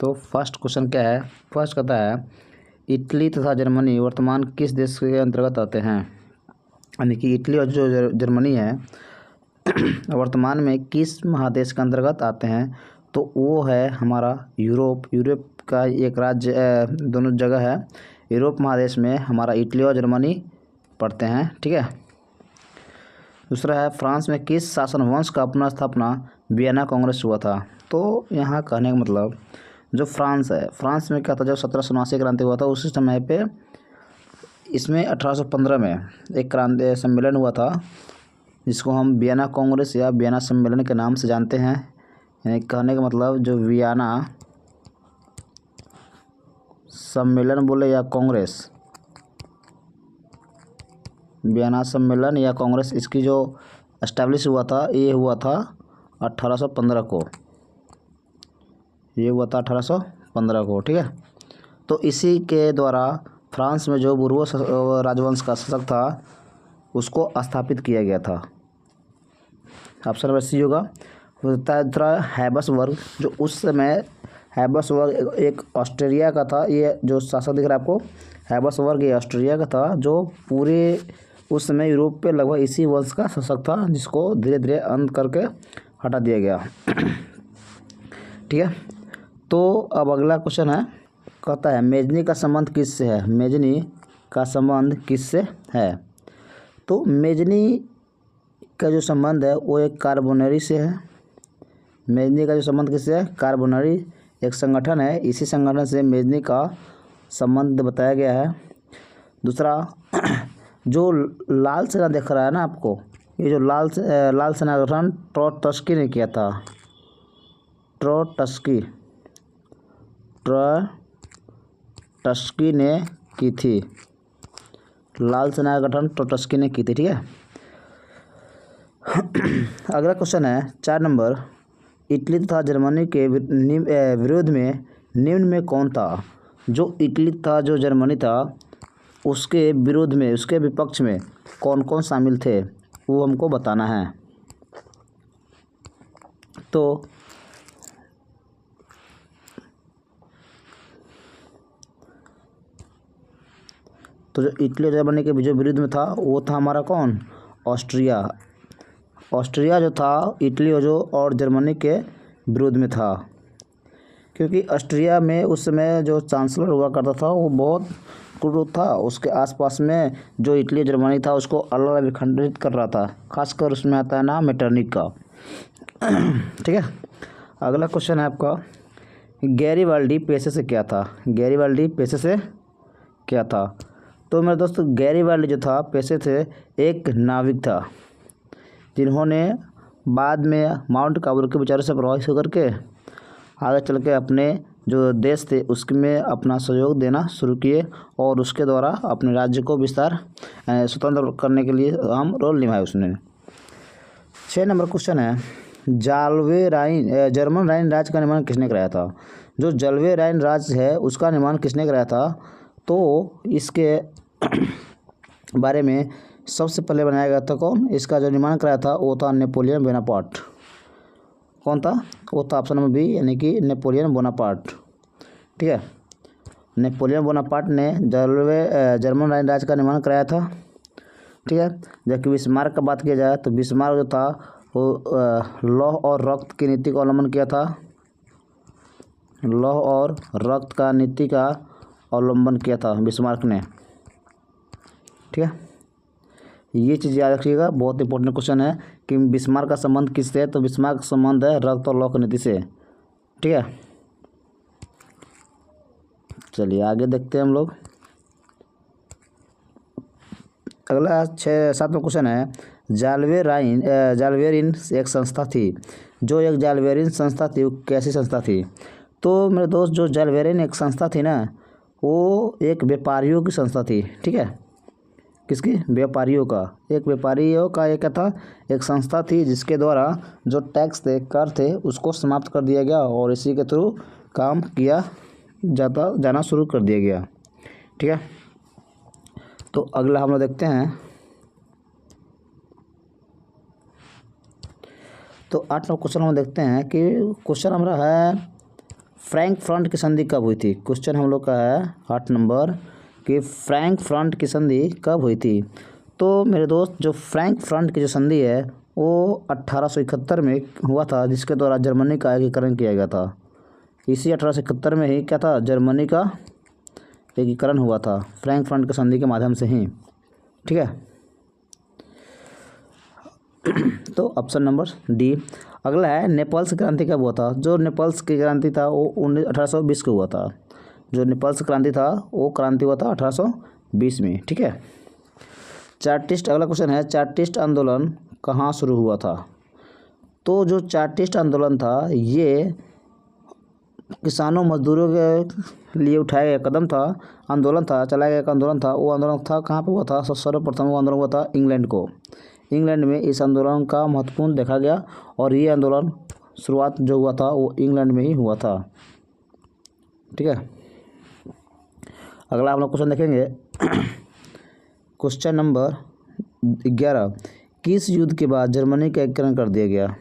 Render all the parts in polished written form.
तो first question क्या है, फर्स्ट कहता है इटली तथा जर्मनी वर्तमान किस देश के अंतर्गत आते हैं। यानी कि इटली और जो जर्मनी है वर्तमान में किस महादेश के अंतर्गत आते हैं। तो वो है हमारा यूरोप। यूरोप का एक राज्य दोनों जगह है। यूरोप महादेश में हमारा इटली और जर्मनी पड़ते हैं। ठीक है। दूसरा है फ्रांस में किस शासन वंश का अपना स्थापना वियना कांग्रेस हुआ था। तो यहाँ कहने का मतलब जो फ्रांस है, फ्रांस में क्या था, जब 1789 क्रांति हुआ था उसी समय पे इसमें 1815 में एक क्रांति सम्मेलन हुआ था जिसको हम वियना कांग्रेस या वियना सम्मेलन के नाम से जानते हैं। यानी कहने का मतलब जो वियना सम्मेलन बोले या कांग्रेस, वियना सम्मेलन या कांग्रेस, इसकी जो एस्टैब्लिश हुआ था ये हुआ था 1815 को, ये हुआ था 1815 को। ठीक है। तो इसी के द्वारा फ्रांस में जो बुर्बो राजवंश का शासक था उसको स्थापित किया गया था। ऑप्शन नंबर सी होगा। दूसरा हैब्सबर्ग, जो उस समय हैब्सबर्ग एक ऑस्ट्रिया का था। ये जो शासक दिख रहा है आपको, हैब्सबर्ग ये ऑस्ट्रिया का था जो पूरे उस समय यूरोप पे लगभग इसी वंश का शासक था जिसको धीरे धीरे अंत करके हटा दिया गया। ठीक है। तो अब अगला क्वेश्चन है, कहता है मेजनी का संबंध किससे है। मेजनी का संबंध किससे है। तो मेजनी का जो संबंध है वो एक कार्बोनरी से है। मेजनी का जो संबंध किससे है, कार्बोनरी एक संगठन है, इसी संगठन से मेजनी का संबंध बताया गया है। दूसरा जो लाल सेना दिख रहा है ना आपको, ये जो लाल सेना गठन ट्रोट्स्की ने किया था। ट्रोट्स्की ने की थी। लाल सेना का गठन ट्रोट्स्की ने की थी। ठीक है। अगला क्वेश्चन है 4 नंबर, इटली तथा जर्मनी के विरोध में निम्न में कौन था। जो इटली था जो जर्मनी था उसके विरोध में, उसके विपक्ष में कौन कौन शामिल थे वो हमको बताना है। तो जो इटली और जर्मनी के जो विरुद्ध में था वो था हमारा कौन, ऑस्ट्रिया। ऑस्ट्रिया जो था इटली और जर्मनी के विरोध में था, क्योंकि ऑस्ट्रिया में उस समय जो चांसलर हुआ करता था वो बहुत क्रूर था। उसके आसपास में जो इटली जर्मनी था उसको अलग अलग विखंडित कर रहा था। खासकर उसमें आता है नाम मेटरनिक का। ठीक है। अगला क्वेश्चन है आपका, गैरीबाल्डी पेशे से क्या था। गैरीबाल्डी पेशे से क्या था। तो मेरे दोस्त गैरीबाल्डी जो था पेशे से एक नाविक था जिन्होंने बाद में माउंट काबूल के विचारों से प्रभावित होकर के आगे चल के अपने जो देश थे उसमें अपना सहयोग देना शुरू किए और उसके द्वारा अपने राज्य को विस्तार स्वतंत्र करने के लिए अहम रोल निभाया उसने। 6 नंबर क्वेश्चन है, जाल्वे राइन जर्मन राइन राज्य का निर्माण किसने कराया था। जो जल्वे राइन राज्य है उसका निर्माण किसने कराया था। तो इसके बारे में सबसे पहले बनाया गया था कौन, इसका जो निर्माण कराया था वो था नेपोलियन बोनापार्ट। कौन था, वो था ऑप्शन नंबर बी, यानी कि नेपोलियन बोनापार्ट। ठीक है। नेपोलियन बोनापार्ट ने जर्मन राइन राज्य का निर्माण कराया था। ठीक है। जबकि बिस्मार्क का बात किया जाए तो बिस्मार्क जो था वो लौह और रक्त की नीति का अवलंबन किया था। लौह और रक्त का नीति का अवलंबन किया था बिस्मार्क ने। ठीक है। ये चीज़ याद रखिएगा, बहुत इंपॉर्टेंट क्वेश्चन है कि बिस्मार्क का संबंध किससे है। तो बिस्मार्क का संबंध है रक्त और लौह की नीति से। ठीक है। चलिए आगे देखते हैं हम लोग। अगला 7वां क्वेश्चन है, जाल्वेरिन एक संस्था थी। जो एक जाल्वेरिन संस्था थी वो कैसी संस्था थी। तो मेरे दोस्त जो जाल्वेरिन एक संस्था थी ना वो एक व्यापारियों की संस्था थी। ठीक है। किसकी, व्यापारियों का। एक व्यापारियों का एक क्या था, एक संस्था थी जिसके द्वारा जो टैक्स थे, कर थे, उसको समाप्त कर दिया गया और इसी के थ्रू काम किया जाना शुरू कर दिया गया। ठीक है। तो अगला हम लोग देखते हैं। तो 8वां क्वेश्चन हम देखते हैं कि क्वेश्चन हमारा है फ्रैंक फ्रंट की संधि कब हुई थी? क्वेश्चन हम लोग का है 8 नंबर कि फ्रैंक फ्रंट की संधि कब हुई थी? तो मेरे दोस्त, जो फ्रैंक फ्रंट की जो संधि है वो 1871 में हुआ था, जिसके द्वारा जर्मनी का एकीकरण किया गया था। इसी 1871 में ही क्या था, जर्मनी का एकीकरण हुआ था फ्रैंक फ्रंट की संधि के माध्यम से ही। ठीक है, तो ऑप्शन नंबर डी। अगला है नेपल्स क्रांति कब हुआ था? जो नेपल्स की क्रांति था वो 1820 को हुआ था। जो नेपल्स क्रांति था वो क्रांति हुआ था 1820 में। ठीक है, चार्टिस्ट, अगला क्वेश्चन है चार्टिस्ट आंदोलन कहाँ शुरू हुआ था? तो जो चार्टिस्ट आंदोलन था ये किसानों मजदूरों के लिए उठाया गया कदम था, आंदोलन था, चलाया गया एक आंदोलन था। वो आंदोलन था कहाँ पे हुआ था? सर्वप्रथम वो आंदोलन हुआ था इंग्लैंड में। इस आंदोलन का महत्वपूर्ण देखा गया और ये आंदोलन शुरुआत जो हुआ था वो इंग्लैंड में ही हुआ था। ठीक है, अगला हम लोग क्वेश्चन देखेंगे क्वेश्चन नंबर 11, किस युद्ध के बाद जर्मनी का एकीकरण कर दिया गया?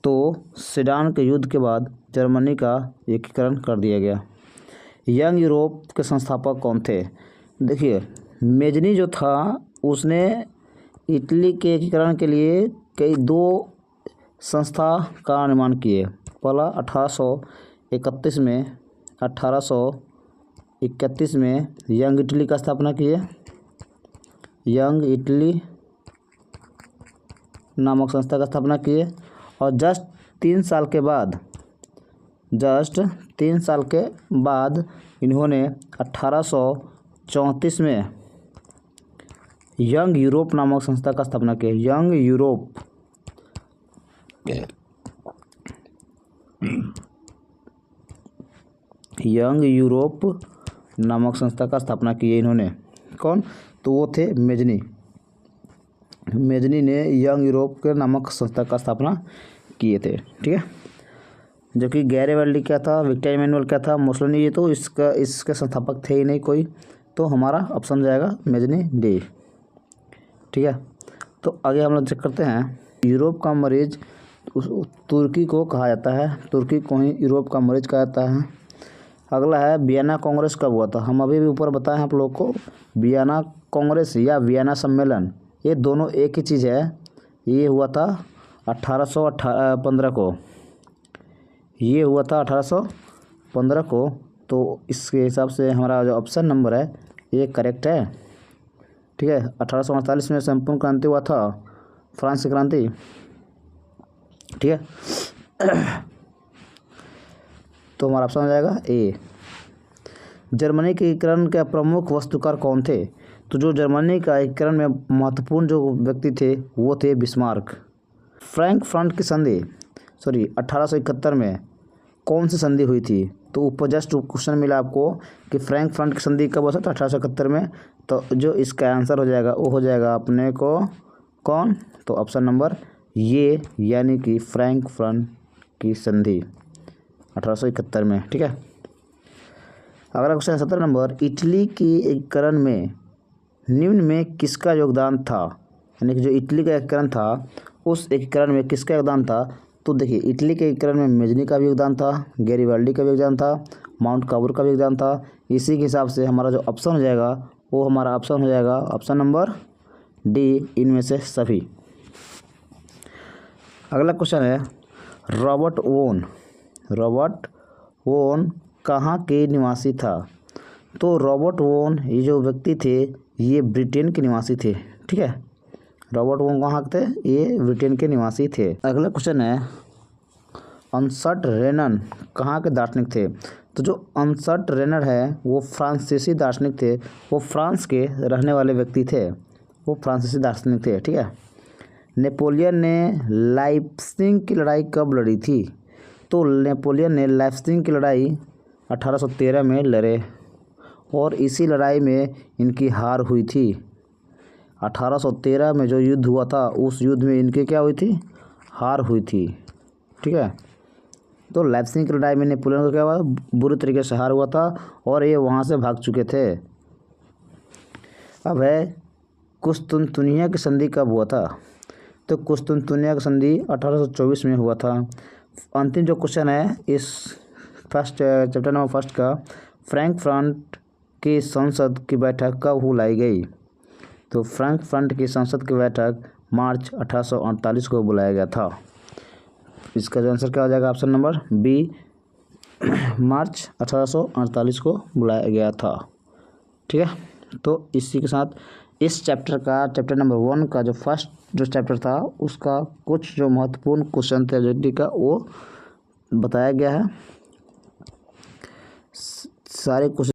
तो सेडान के युद्ध के बाद जर्मनी का एकीकरण कर दिया गया। यंग यूरोप के संस्थापक कौन थे? देखिए, मेजनी जो था उसने इटली के एकीकरण के लिए कई 2 संस्था का निर्माण किए। पहला 1831 में 1831 में यंग इटली का स्थापना किए। यंग इटली नामक संस्था का स्थापना किए और जस्ट 3 साल के बाद इन्होंने 1834 में यंग यूरोप नामक संस्था का स्थापना किया। यंग यूरोप नामक संस्था का स्थापना की है इन्होंने। कौन? तो वो थे मेजनी ने यंग यूरोप के नामक संस्था का स्थापना किए थे। ठीक है, जो कि गैरिबाल्डी क्या था, विक्टर इमैनुअल क्या था, मुसोलिनी, ये तो इसके संस्थापक थे ही नहीं कोई। तो हमारा ऑप्शन जाएगा मेजनी डी। ठीक है, तो आगे हम लोग चेक करते हैं यूरोप का मरीज तुर्की को कहा जाता है। तुर्की को ही यूरोप का मरीज कहा जाता है। अगला है वियना कांग्रेस कब हुआ था? हम अभी भी ऊपर बताए हैं आप लोग को, वियना कांग्रेस या वियना सम्मेलन ये दोनों एक ही चीज़ है। ये हुआ था 1815 को। ये हुआ था 1815 को। तो इसके हिसाब से हमारा जो ऑप्शन नंबर है ये करेक्ट है। ठीक है, 1848 में संपूर्ण क्रांति हुआ था, फ्रांस की क्रांति। ठीक है, तो हमारा ऑप्शन हो जाएगा ए। जर्मनी के एकीकरण के प्रमुख वास्तुकार कौन थे? तो जो जर्मनी का एकीकरण में महत्वपूर्ण जो व्यक्ति थे वो थे बिस्मार्क। फ्रैंक फ्रंट की संधि 1871 में कौन सी संधि हुई थी? तो ऊपर जस्ट क्वेश्चन मिला आपको कि फ्रैंक फ्रंट की संधि कब हुआ था? 1871 में। तो जो इसका आंसर हो जाएगा वो हो जाएगा अपने को कौन? तो ऑप्शन नंबर ये, यानी कि फ्रैंक फ्रंट की संधि 1871 में। ठीक है, अगला क्वेश्चन 17 नंबर, इटली की एकीकरण में निम्न में किसका योगदान था? यानी कि जो इटली का एकीकरण था उस एकीकरण में किसका योगदान था? तो देखिए, इटली के एकीकरण में मेजनी का भी योगदान था, गैरिबाल्डी का भी योगदान था, माउंट काबूर का भी योगदान था। इसी के हिसाब से हमारा जो ऑप्शन हो जाएगा वो हमारा ऑप्शन हो जाएगा ऑप्शन नंबर डी, इनमें से सभी। अगला क्वेश्चन है रॉबर्ट वोन कहाँ के निवासी था? तो रॉबर्ट वोन ये जो व्यक्ति थे ये ब्रिटेन के निवासी थे। ठीक है, रॉबर्ट वोन कहाँ थे? ये ब्रिटेन के निवासी थे। अगला क्वेश्चन है अर्नस्ट रेनन कहाँ के दार्शनिक थे? तो जो अर्नस्ट रेनन है वो फ्रांसीसी दार्शनिक थे। वो फ्रांस के रहने वाले व्यक्ति थे, वो फ्रांसीसी दार्शनिक थे। ठीक है, नेपोलियन ने लाइप्जिग की लड़ाई कब लड़ी थी? तो नेपोलियन ने लाइप्जिग की लड़ाई 1813 में लड़े और इसी लड़ाई में इनकी हार हुई थी। 1813 में जो युद्ध हुआ था उस युद्ध में इनकी क्या हुई थी? हार हुई थी। ठीक है, तो लाइप्जिग की लड़ाई में नेपोलियन को क्या हुआ? बुरी तरीके से हार हुआ था और ये वहाँ से भाग चुके थे। अब है कुस्तुनतुनिया की संधि कब हुआ था? तो कुस्तुनतुनिया की संधि 1824 में हुआ था। अंतिम जो क्वेश्चन है इस चैप्टर नंबर फर्स्ट का फ्रैंकफर्ट की संसद की बैठक कब बुलाई गई? तो फ्रैंकफर्ट की संसद की बैठक मार्च 1848 को बुलाया गया था। इसका जो आंसर क्या हो जाएगा? ऑप्शन नंबर बी, मार्च 1848 को बुलाया गया था। ठीक है, तो इसी के साथ इस चैप्टर नंबर 1 का जो फर्स्ट जो चैप्टर था उसका कुछ जो महत्वपूर्ण क्वेश्चन थे जीके का वो बताया गया है। सारे क्वेश्चन